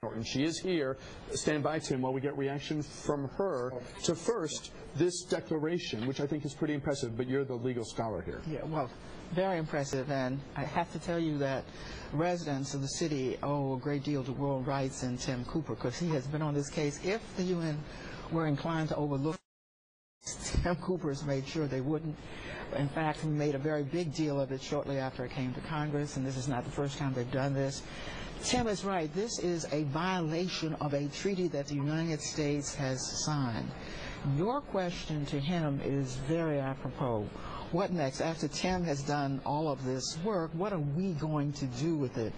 Norton. She is here. Stand by, Tim, while we get reaction from her to first this declaration, which I think is pretty impressive, but you're the legal scholar here. Yeah, well, very impressive, and I have to tell you that residents of the city owe a great deal to World Rights and Tim Cooper, because he has been on this case. If the UN were inclined to overlook, Tim Cooper has made sure they wouldn't. In fact, we made a very big deal of it shortly after it came to Congress, and this is not the first time they've done this. Tim is right. This is a violation of a treaty that the United States has signed. Your question to him is very apropos. What next? After Tim has done all of this work, what are we going to do with it?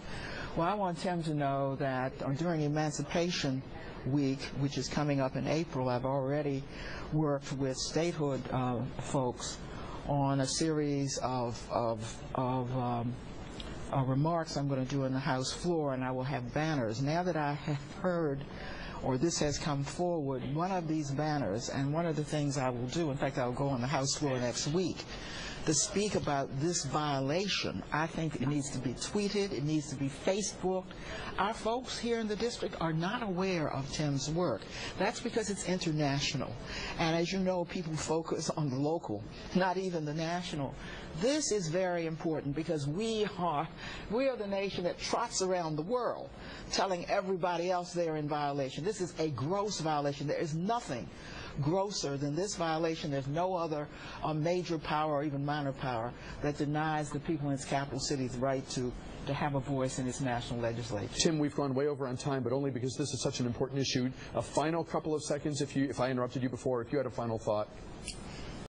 Well, I want Tim to know that during Emancipation Week, which is coming up in April, I've already worked with statehood folks on a series of remarks I'm going to do on the House floor, and I will have banners. Now that I have heard, or this has come forward, one of these banners, and one of the things I will do, in fact, I'll go on the House floor next week, to speak about this violation. I think it needs to be tweeted, it needs to be Facebooked. Our folks here in the district are not aware of Tim's work. That's because it's international. And as you know, people focus on the local, not even the national. This is very important because we are the nation that trots around the world telling everybody else they're in violation. This is a gross violation. There is nothing grosser than this violation. There's no other major power or even minor power that denies the people in its capital cities the right to have a voice in its national legislature. Tim, we've gone way over on time, but only because this is such an important issue. A final couple of seconds, if I interrupted you before, if you had a final thought.